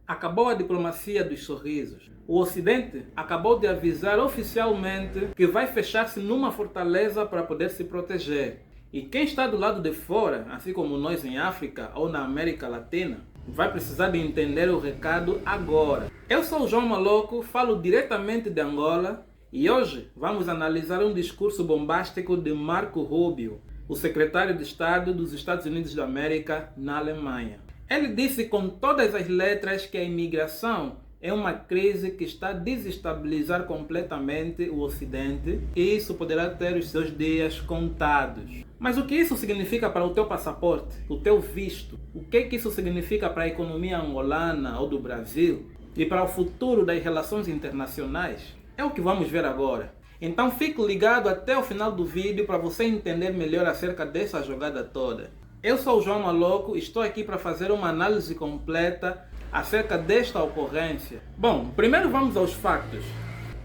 Acabou a diplomacia dos sorrisos. O Ocidente acabou de avisar oficialmente que vai fechar-se numa fortaleza para poder se proteger. E quem está do lado de fora, assim como nós em África ou na América Latina, vai precisar de entender o recado agora. Eu sou o João Maloco, falo diretamente de Angola e hoje vamos analisar um discurso bombástico de Marco Rubio, o secretário de Estado dos Estados Unidos da América na Alemanha. Ele disse com todas as letras que a imigração é uma crise que está a desestabilizar completamente o Ocidente e isso poderá ter os seus dias contados. Mas o que isso significa para o teu passaporte, o teu visto? O que isso significa para a economia angolana ou do Brasil? E para o futuro das relações internacionais? É o que vamos ver agora. Então fique ligado até o final do vídeo para você entender melhor acerca dessa jogada toda. Eu sou o João Maloco e estou aqui para fazer uma análise completa acerca desta ocorrência. Bom, primeiro vamos aos fatos.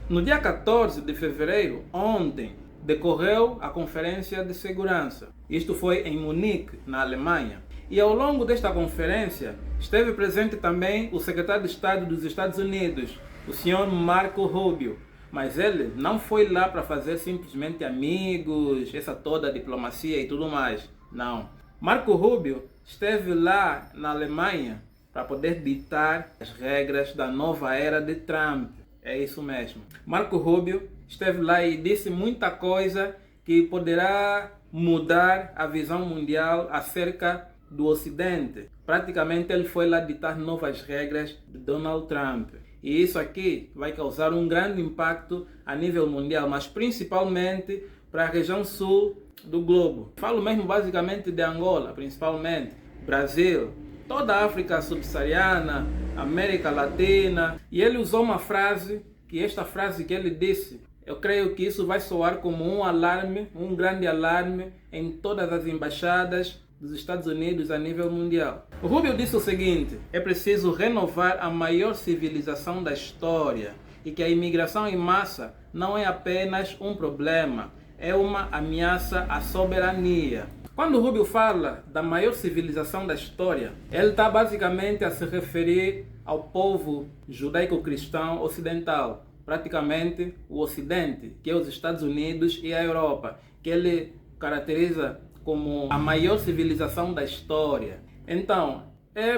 No dia 14 de fevereiro, ontem, decorreu a Conferência de Segurança. Isto foi em Munique, na Alemanha. E ao longo desta conferência, esteve presente também o secretário de Estado dos Estados Unidos, o senhor Marco Rubio. Mas ele não foi lá para fazer simplesmente amigos, essa toda a diplomacia e tudo mais. Não. Marco Rubio esteve lá na Alemanha para poder ditar as regras da nova era de Trump. É isso mesmo. Marco Rubio esteve lá e disse muita coisa que poderá mudar a visão mundial acerca do Ocidente. Praticamente ele foi lá ditar novas regras de Donald Trump. E isso aqui vai causar um grande impacto a nível mundial, mas principalmente para a região sul do globo. Falo mesmo basicamente de Angola, principalmente, Brasil, toda a África subsaariana, América Latina. E ele usou uma frase, que esta frase que ele disse, eu creio que isso vai soar como um alarme, um grande alarme em todas as embaixadas dos Estados Unidos a nível mundial. O Rubio disse o seguinte: é preciso renovar a maior civilização da história e que a imigração em massa não é apenas um problema, é uma ameaça à soberania. Quando o Rubio fala da maior civilização da história, ele está basicamente a se referir ao povo judaico-cristão ocidental, praticamente o Ocidente, que é os Estados Unidos e a Europa, que ele caracteriza como a maior civilização da história. Então,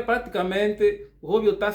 praticamente o Rubio está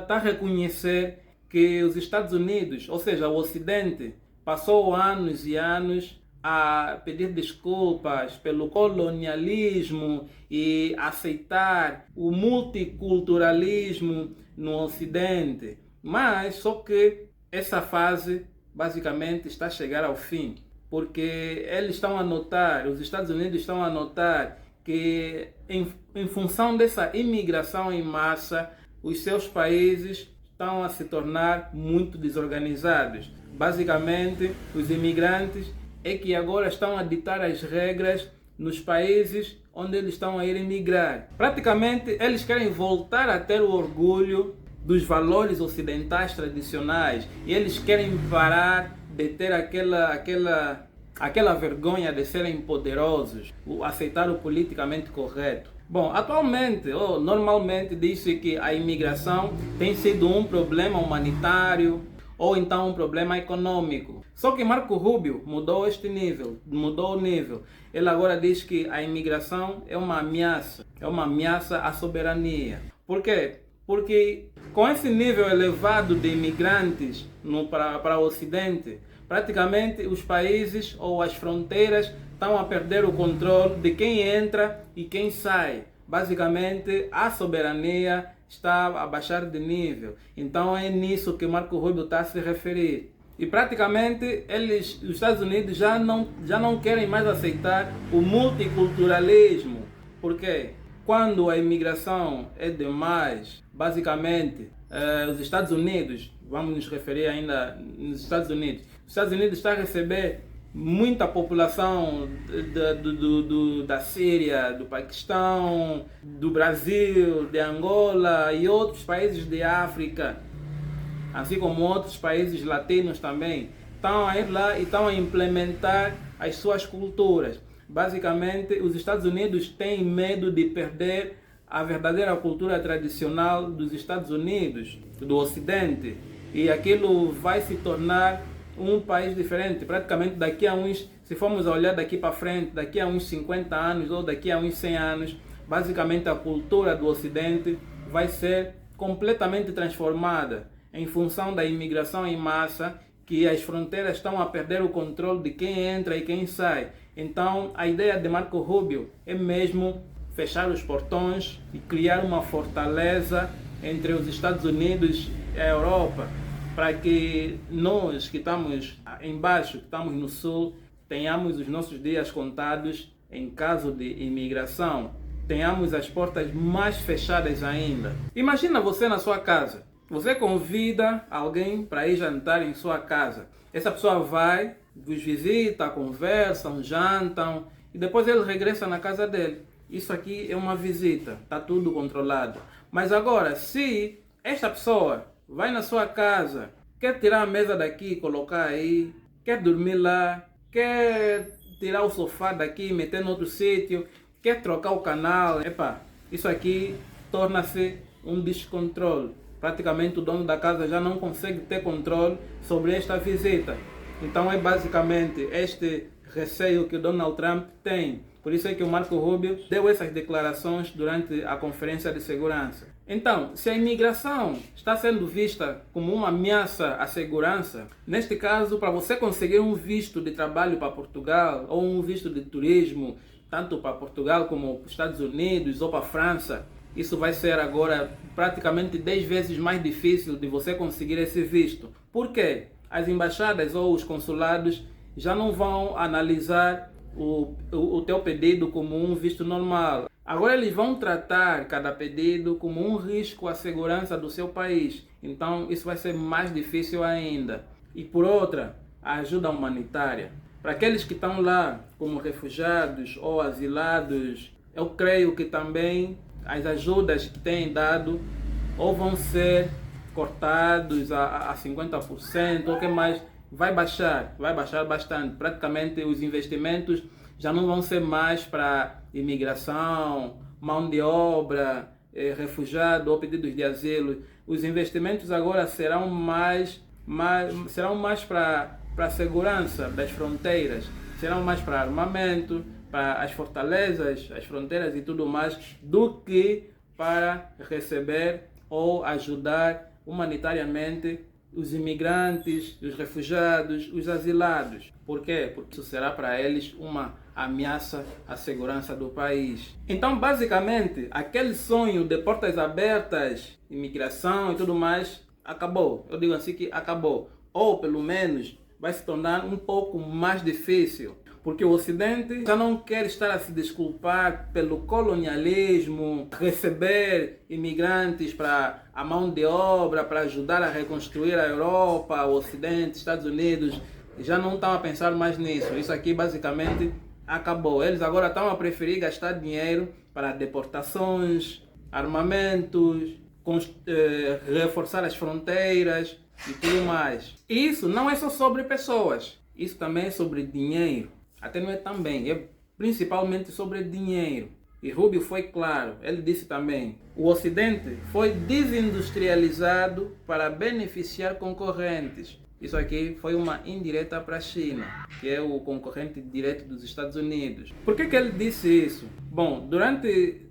a reconhecer que os Estados Unidos, ou seja, o Ocidente, passou anos e anos a pedir desculpas pelo colonialismo e aceitar o multiculturalismo no Ocidente. Mas só que essa fase basicamente está a chegar ao fim, porque eles estão a notar, os Estados Unidos estão a notar que em função dessa imigração em massa, os seus países estão a se tornar muito desorganizados. Basicamente, os imigrantes é que agora estão a ditar as regras nos países onde eles estão a ir emigrar. Praticamente, eles querem voltar a ter o orgulho dos valores ocidentais tradicionais e eles querem parar de ter aquela vergonha de serem poderosos, aceitar o politicamente correto. Bom, atualmente, ou normalmente, diz-se que a imigração tem sido um problema humanitário ou então um problema econômico. Só que Marco Rubio mudou o nível. Ele agora diz que a imigração é uma ameaça à soberania. Por quê? Porque com esse nível elevado de imigrantes para o Ocidente, praticamente os países ou as fronteiras estão a perder o controle de quem entra e quem sai. Basicamente, a soberania está a baixar de nível. Então é nisso que Marco Rubio está a se referir. E praticamente os Estados Unidos já não querem mais aceitar o multiculturalismo. Por quê? Quando a imigração é demais, basicamente, os Estados Unidos, vamos nos referir ainda nos Estados Unidos, os Estados Unidos estão a receber muita população da Síria, do Paquistão, do Brasil, de Angola e outros países de África, assim como outros países latinos também, estão a ir lá e estão a implementar as suas culturas. Basicamente, os Estados Unidos têm medo de perder a verdadeira cultura tradicional dos Estados Unidos, do Ocidente, e aquilo vai se tornar um país diferente. Praticamente daqui a uns, se formos olhar daqui para frente, daqui a uns 50 anos ou daqui a uns 100 anos, basicamente a cultura do Ocidente vai ser completamente transformada em função da imigração em massa, que as fronteiras estão a perder o controle de quem entra e quem sai. Então a ideia de Marco Rubio é mesmo fechar os portões e criar uma fortaleza entre os Estados Unidos e a Europa, para que nós que estamos embaixo, que estamos no sul, tenhamos os nossos dias contados em caso de imigração, tenhamos as portas mais fechadas ainda. Imagina você na sua casa, você convida alguém para ir jantar em sua casa, essa pessoa vai, vos visita, conversam, jantam e depois ele regressa na casa dele. Isso aqui é uma visita, está tudo controlado. Mas agora, se esta pessoa vai na sua casa, quer tirar a mesa daqui e colocar aí, quer dormir lá, quer tirar o sofá daqui e meter em outro sítio, quer trocar o canal, isso aqui torna-se um descontrole. Praticamente o dono da casa já não consegue ter controle sobre esta visita. Então é basicamente este receio que o Donald Trump tem. Por isso é que o Marco Rubio deu essas declarações durante a Conferência de Segurança. Então, se a imigração está sendo vista como uma ameaça à segurança, neste caso, para você conseguir um visto de trabalho para Portugal ou um visto de turismo, tanto para Portugal como para os Estados Unidos ou para a França, isso vai ser agora praticamente 10 vezes mais difícil de você conseguir esse visto. Por quê? As embaixadas ou os consulados já não vão analisar o teu pedido como um visto normal. Agora eles vão tratar cada pedido como um risco à segurança do seu país. Então isso vai ser mais difícil ainda. E por outra, a ajuda humanitária. Para aqueles que estão lá como refugiados ou asilados, eu creio que também as ajudas que têm dado ou vão ser cortados a 50%, ou que mais vai baixar bastante. Praticamente os investimentos já não vão ser mais para imigração, mão de obra, refugiado ou pedidos de asilo. Os investimentos agora serão mais para a segurança das fronteiras, serão mais para armamento, para as fortalezas, as fronteiras e tudo mais, do que para receber ou ajudar humanitariamente os imigrantes, os refugiados, os asilados. Por quê? Porque isso será para eles uma ameaça à segurança do país. Então, basicamente, aquele sonho de portas abertas, imigração e tudo mais, acabou. Eu digo assim que acabou. Ou, pelo menos, vai se tornar um pouco mais difícil. Porque o Ocidente já não quer estar a se desculpar pelo colonialismo, receber imigrantes para a mão de obra, para ajudar a reconstruir a Europa, o Ocidente, Estados Unidos. Já não estão a pensar mais nisso. Isso aqui basicamente acabou. Eles agora estão a preferir gastar dinheiro para deportações, armamentos, reforçar as fronteiras e tudo mais. E isso não é só sobre pessoas. Isso também é sobre dinheiro. Até não é também, é principalmente sobre dinheiro. E Rubio foi claro, ele disse também, o Ocidente foi desindustrializado para beneficiar concorrentes. Isso aqui foi uma indireta para a China, que é o concorrente direto dos Estados Unidos. Por que ele disse isso? Bom, durante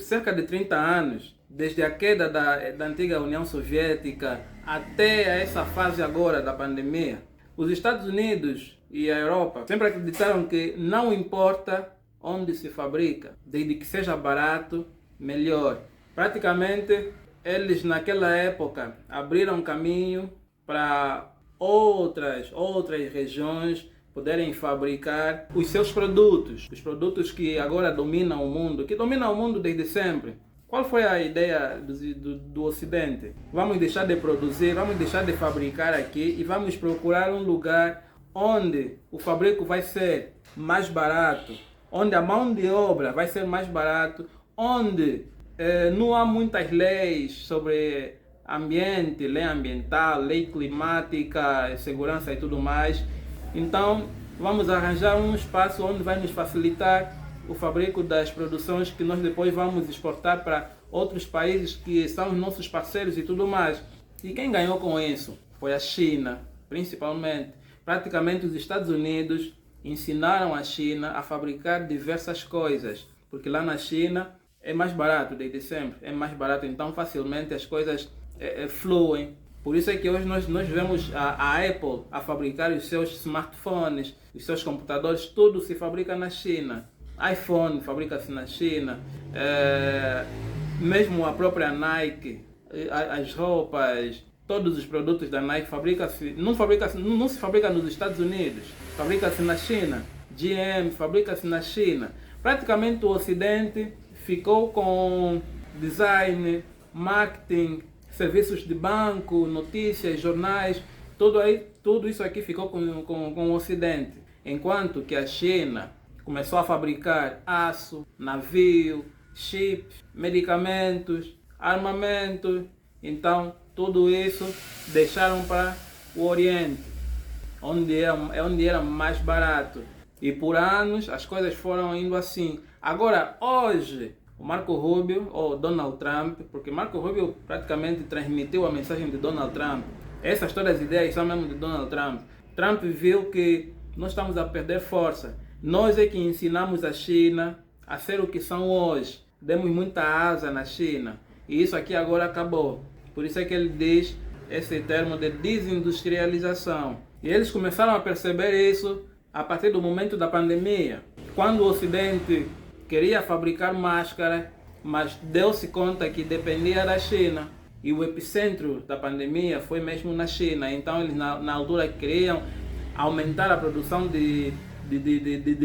cerca de 30 anos, desde a queda da antiga União Soviética até essa fase agora da pandemia, os Estados Unidos e a Europa sempre acreditaram que não importa onde se fabrica, desde que seja barato, melhor. Praticamente, eles naquela época abriram caminho para outras regiões poderem fabricar os seus produtos, os produtos que agora dominam o mundo, que dominam o mundo desde sempre. Qual foi a ideia do Ocidente? Vamos deixar de produzir, vamos deixar de fabricar aqui e vamos procurar um lugar onde o fabrico vai ser mais barato, onde a mão de obra vai ser mais barato, onde não há muitas leis sobre ambiente, lei ambiental, lei climática, segurança e tudo mais. Então, vamos arranjar um espaço onde vai nos facilitar o fabrico das produções que nós depois vamos exportar para outros países que são os nossos parceiros e tudo mais. E quem ganhou com isso foi a China, principalmente. Praticamente os Estados Unidos ensinaram a China a fabricar diversas coisas, porque lá na China é mais barato desde sempre, é mais barato, então facilmente as coisas fluem. Por isso é que hoje nós vemos a Apple a fabricar os seus smartphones, os seus computadores, tudo se fabrica na China. iPhone fabrica-se na China, mesmo a própria Nike, as roupas, todos os produtos da Nike não se fabrica nos Estados Unidos, fabrica-se na China. GM fabrica-se na China. Praticamente o Ocidente ficou com design, marketing, serviços de banco, notícias, jornais, tudo isso aqui ficou com o Ocidente. Enquanto que a China começou a fabricar aço, navio, chips, medicamentos, armamentos. Então, tudo isso deixaram para o Oriente, onde era mais barato. E por anos as coisas foram indo assim. Agora, hoje, o Marco Rubio, ou Donald Trump, porque Marco Rubio praticamente transmitiu a mensagem de Donald Trump. Essas todas as ideias são mesmo de Donald Trump. Trump viu que nós estamos a perder força. Nós é que ensinamos a China a ser o que são hoje. Demos muita asa na China. E isso aqui agora acabou. Por isso é que ele diz esse termo de desindustrialização. E eles começaram a perceber isso a partir do momento da pandemia. Quando o Ocidente queria fabricar máscara, mas deu-se conta que dependia da China. E o epicentro da pandemia foi mesmo na China. Então eles na altura queriam aumentar a produção de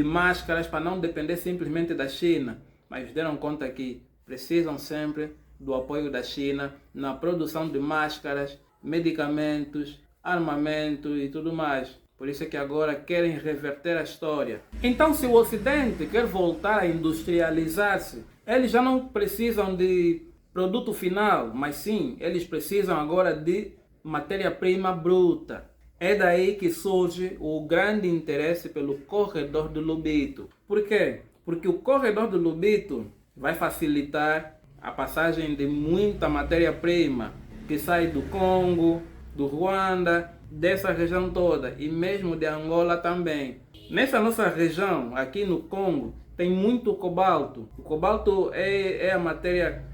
máscaras para não depender simplesmente da China. Mas deram conta que precisam sempre do apoio da China na produção de máscaras, medicamentos, armamento e tudo mais. Por isso é que agora querem reverter a história. Então, se o Ocidente quer voltar a industrializar-se, eles já não precisam de produto final, mas sim, eles precisam agora de matéria-prima bruta. É daí que surge o grande interesse pelo corredor do Lobito. Por quê? Porque o corredor do Lobito vai facilitar a passagem de muita matéria-prima que sai do Congo, do Ruanda, dessa região toda e mesmo de Angola também. Nessa nossa região, aqui no Congo, tem muito cobalto. O cobalto é a matéria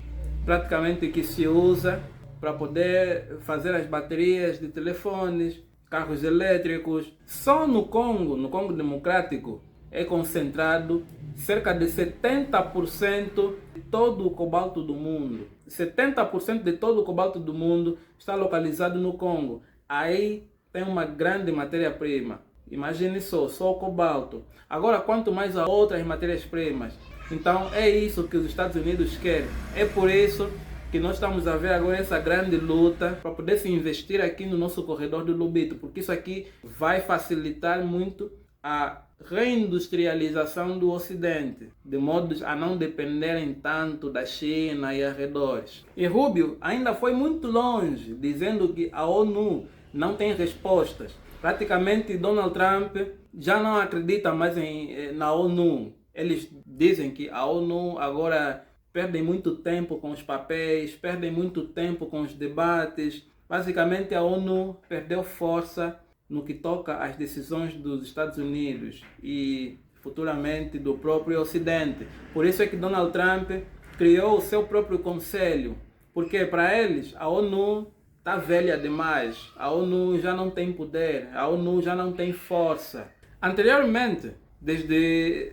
praticamente que se usa para poder fazer as baterias de telefones, carros elétricos. Só no Congo Democrático, é concentrado cerca de 70% de todo o cobalto do mundo. 70% de todo o cobalto do mundo está localizado no Congo. Aí tem uma grande matéria-prima. Imagine só o cobalto. Agora, quanto mais a outras matérias-primas. Então, é isso que os Estados Unidos querem. É por isso que nós estamos a ver agora essa grande luta para poder se investir aqui no nosso corredor do Lobito, porque isso aqui vai facilitar muito a reindustrialização do Ocidente, de modo a não dependerem tanto da China e arredores. E Rubio ainda foi muito longe, dizendo que a ONU não tem respostas. Praticamente Donald Trump já não acredita mais na ONU. Eles dizem que a ONU agora perde muito tempo com os papéis, perde muito tempo com os debates. Basicamente a ONU perdeu força no que toca às decisões dos Estados Unidos e futuramente do próprio Ocidente. Por isso é que Donald Trump criou o seu próprio conselho, porque para eles a ONU está velha demais, a ONU já não tem poder, a ONU já não tem força. Anteriormente,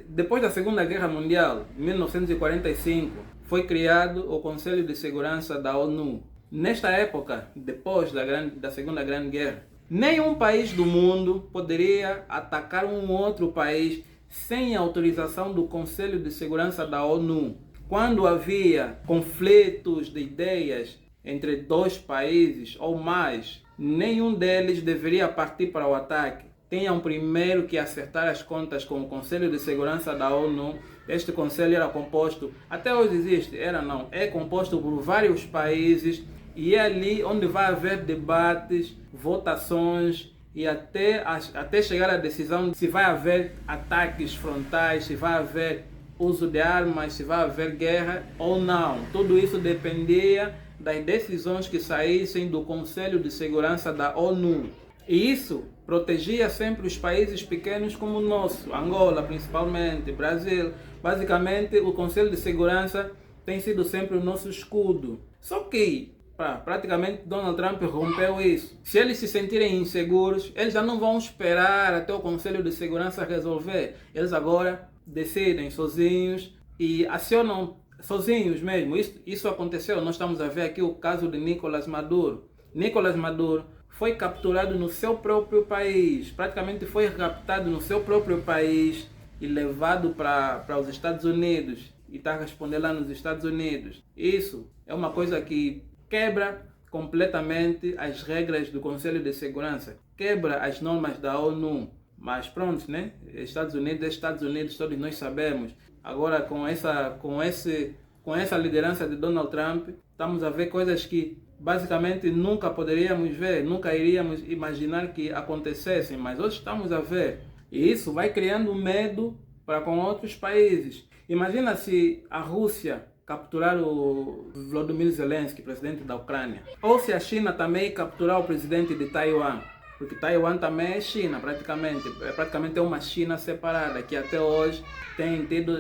depois da Segunda Guerra Mundial, em 1945, foi criado o Conselho de Segurança da ONU. Nesta época, depois da Segunda Grande Guerra, nenhum país do mundo poderia atacar um outro país sem autorização do Conselho de Segurança da ONU. Quando havia conflitos de ideias entre dois países ou mais, nenhum deles deveria partir para o ataque. Tinham primeiro que acertar as contas com o Conselho de Segurança da ONU. Este conselho era composto, até hoje existe, é composto por vários países e é ali onde vai haver debates, votações e até chegar à decisão de se vai haver ataques frontais, se vai haver uso de armas, se vai haver guerra ou não. Tudo isso dependia das decisões que saíssem do Conselho de Segurança da ONU. E isso protegia sempre os países pequenos como o nosso, Angola principalmente, Brasil. Basicamente, o Conselho de Segurança tem sido sempre o nosso escudo. Só que, praticamente, Donald Trump rompeu isso. Se eles se sentirem inseguros, eles já não vão esperar até o Conselho de Segurança resolver. Eles agora decidem sozinhos e acionam sozinhos mesmo. Isso aconteceu. Nós estamos a ver aqui o caso de Nicolás Maduro. Nicolás Maduro foi capturado no seu próprio país, praticamente foi raptado no seu próprio país e levado para os Estados Unidos e está respondendo lá nos Estados Unidos. Isso é uma coisa que quebra completamente as regras do Conselho de Segurança, quebra as normas da ONU. Mas pronto, né? Estados Unidos, todos nós sabemos. Agora com essa liderança de Donald Trump, estamos a ver coisas que basicamente nunca poderíamos ver, nunca iríamos imaginar que acontecessem, mas hoje estamos a ver. E isso vai criando medo para com outros países. Imagina se a Rússia capturar o Volodymyr Zelensky, presidente da Ucrânia. Ou se a China também capturar o presidente de Taiwan. Porque Taiwan também é China, praticamente é uma China separada, que até hoje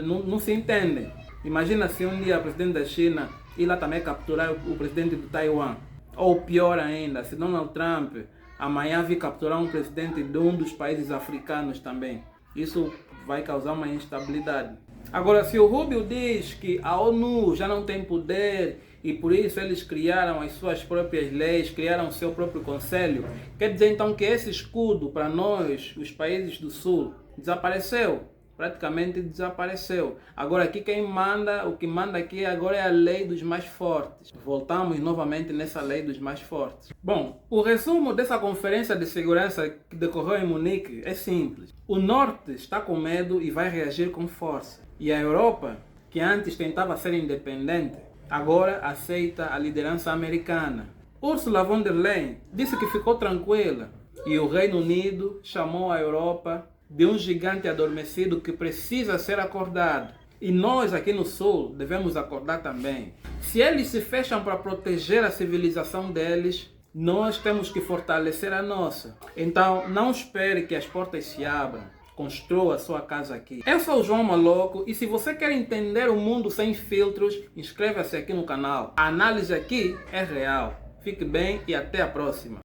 não se entende. Imagina se um dia o presidente da China ir lá também capturar o presidente do Taiwan. Ou pior ainda, se Donald Trump amanhã vir capturar um presidente de um dos países africanos também. Isso vai causar uma instabilidade. Agora, se o Rubio diz que a ONU já não tem poder e por isso eles criaram as suas próprias leis, criaram o seu próprio conselho, quer dizer então que esse escudo para nós, os países do Sul, desapareceu. Praticamente desapareceu. Agora aqui o que manda aqui agora é a lei dos mais fortes. Voltamos novamente nessa lei dos mais fortes. Bom, o resumo dessa conferência de segurança que decorreu em Munique é simples. O Norte está com medo e vai reagir com força. E a Europa, que antes tentava ser independente, agora aceita a liderança americana. Ursula von der Leyen disse que ficou tranquila e o Reino Unido chamou a Europa de um gigante adormecido que precisa ser acordado. E nós aqui no Sul devemos acordar também. Se eles se fecham para proteger a civilização deles, nós temos que fortalecer a nossa. Então não espere que as portas se abram. Construa a sua casa aqui. Eu sou o João Maloco e se você quer entender o mundo sem filtros, inscreva-se aqui no canal. A análise aqui é real. Fique bem e até a próxima.